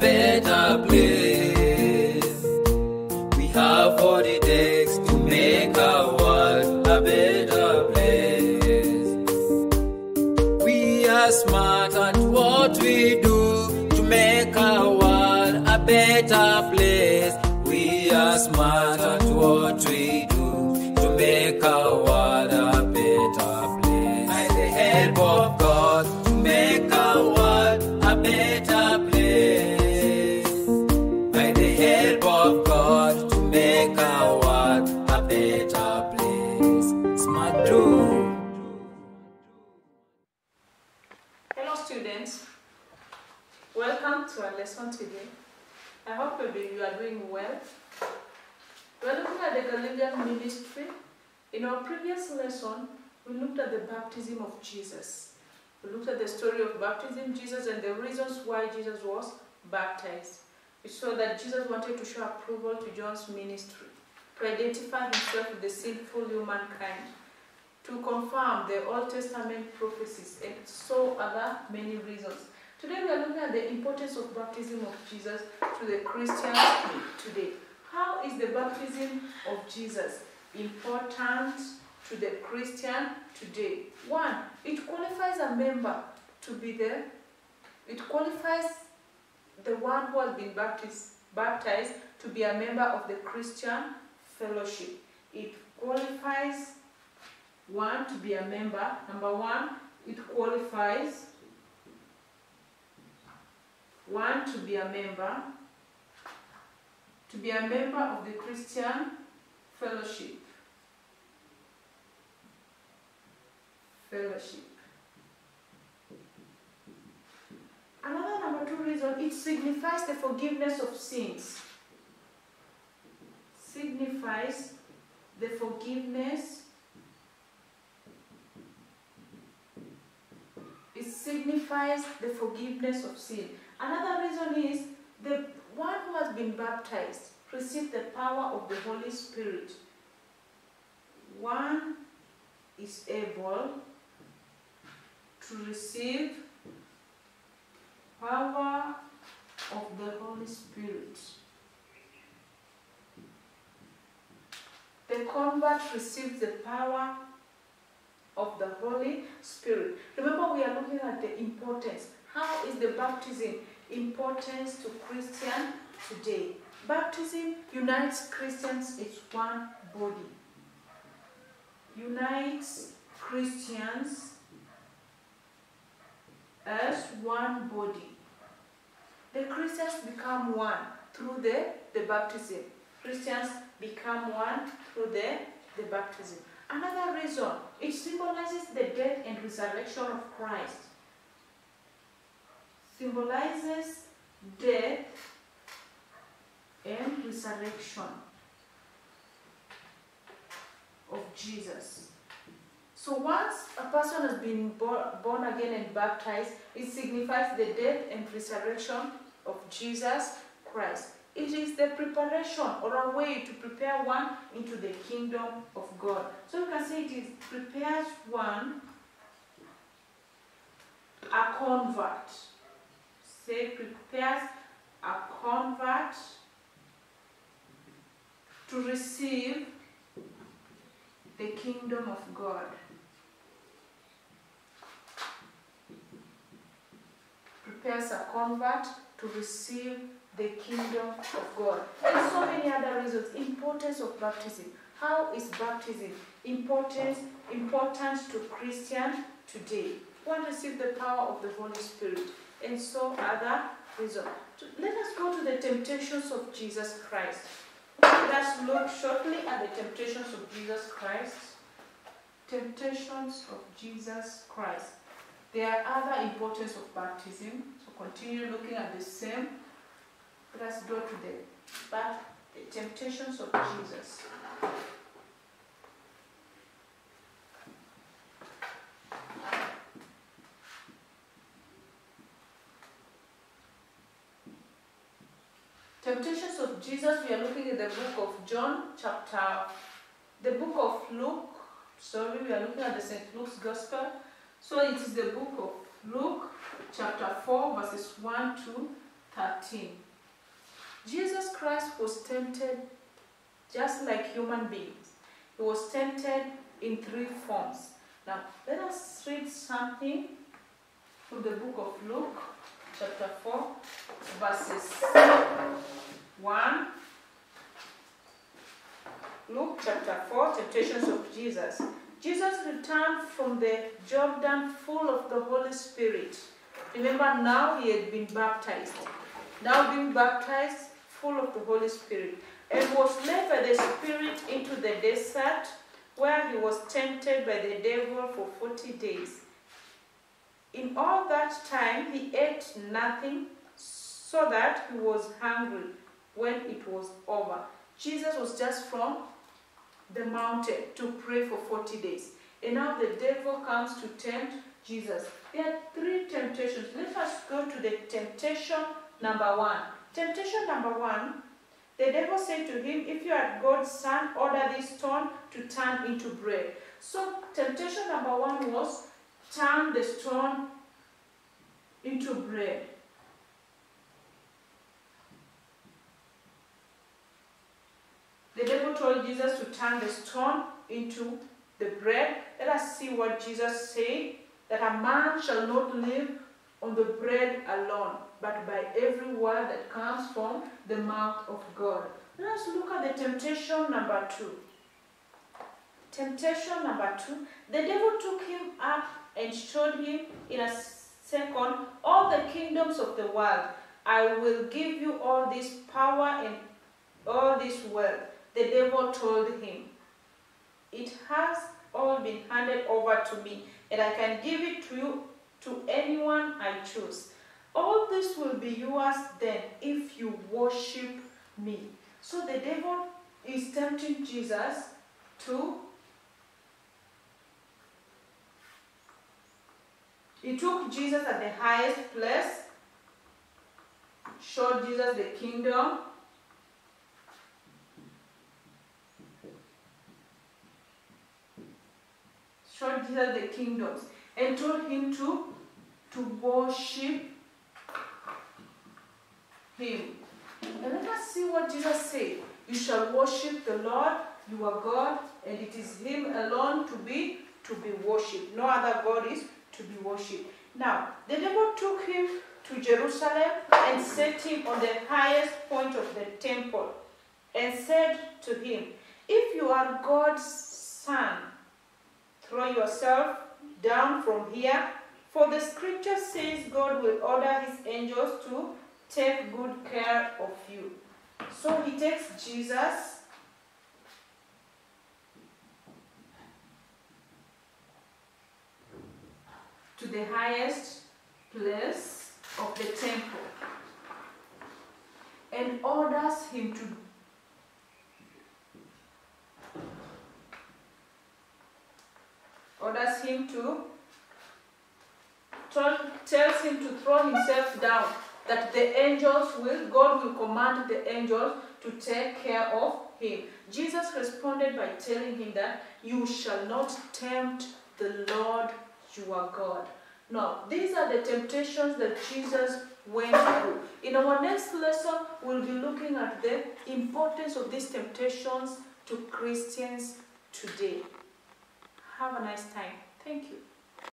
better place. We have what it takes to make our world a better place. We are smart at what we do to make our world a better place. We are smart at what we do to make our world a better place. By the help of God, to make our world a better place. By the help of God, to make our world a better place. Smart do. Hello students, welcome to our lesson today. I hope you are doing well. We are looking at the Galilean ministry. In our previous lesson, we looked at the baptism of Jesus. We looked at the story of baptism, Jesus, and the reasons why Jesus was baptized. We saw that Jesus wanted to show approval to John's ministry, to identify himself with the sinful humankind, to confirm the Old Testament prophecies, and so other many reasons. Today we are looking at the importance of baptism of Jesus to the Christians today. How is the baptism of Jesus important to the Christian today? One, it qualifies a member to be there. It qualifies the one who has been baptized to be a member of the Christian fellowship. It qualifies one to be a member. Number one, it qualifies one to be a member of the Christian fellowship. Another number two reason, it signifies the forgiveness of sins. Signifies the forgiveness. It signifies the forgiveness of sin. Another reason is the one who has been baptized received the power of the Holy Spirit. One is able to receive power of the Holy Spirit. The convert receives the power of the Holy Spirit. Remember, we are looking at the importance. How is the baptism important to Christians today? Baptism unites Christians as one body. Unites Christians as one body. The Christians become one through the baptism. Christians become one through the baptism. Another reason, it symbolizes the death and resurrection of Christ. Symbolizes death and resurrection of Jesus. So once a person has been born again and baptized, it signifies the death and resurrection of Jesus Christ. It is the preparation or a way to prepare one into the kingdom of God. So you can say it prepares one, a convert. Say prepares a convert to receive the kingdom of God. Prepares a convert to receive the kingdom of God. And so many other reasons. Importance of baptism. How is baptism important to Christians today? One, receive the power of the Holy Spirit. And so other reasons. Let us go to the temptations of Jesus Christ. Let us look shortly at the temptations of Jesus Christ. Temptations of Jesus Christ. There are other importance of baptism. So continue looking at the same. Let us go to the temptations of Jesus. Temptations of Jesus, we are looking at the book of John, the book of Luke, we are looking at the St. Luke's Gospel. So it is the book of Luke, chapter 4, verses 1 to 13. Jesus Christ was tempted just like human beings. He was tempted in 3 forms. Now, let us read something from the book of Luke, chapter 4, verses 1. Luke chapter 4, temptations of Jesus. Jesus returned from the Jordan full of the Holy Spirit. Remember, now he had been baptized. Now being baptized, full of the Holy Spirit, and was led by the Spirit into the desert, where he was tempted by the devil for 40 days. In all that time he ate nothing, so that he was hungry when it was over. Jesus was just from the mountain to pray for 40 days. And now the devil comes to tempt Jesus. There are 3 temptations. Let us go to the temptation number 1. Temptation number 1, the devil said to him, if you are God's son, order this stone to turn into bread. So temptation number 1 was, turn the stone into bread. The devil told Jesus to turn the stone into the bread. Let us see what Jesus said, that a man shall not live on the bread alone, but by every word that comes from the mouth of God. Let us look at the temptation number 2. Temptation number 2, the devil took him up and showed him in a second all the kingdoms of the world. I will give you all this power and all this wealth. The devil told him, it has all been handed over to me, and I can give it to you, to anyone I choose. All this will be yours then if you worship me. So the devil is tempting Jesus to, he took Jesus at the highest place, showed Jesus the kingdom, showed Jesus the kingdoms, and told him to worship him. And let us see what Jesus said. You shall worship the Lord, your God, and it is him alone to be worshipped. No other God is to be worshipped. Now, the devil took him to Jerusalem and set him on the highest point of the temple and said to him, if you are God's son, throw yourself down from here, for the scripture says God will order his angels to take good care of you. So he takes Jesus to the highest place of the temple and orders him to tells him to throw himself down, that God will command the angels to take care of him. Jesus responded by telling him that you shall not tempt the Lord your God. Now, these are the temptations that Jesus went through. In our next lesson, we'll be looking at the importance of these temptations to Christians today. Have a nice time. Thank you.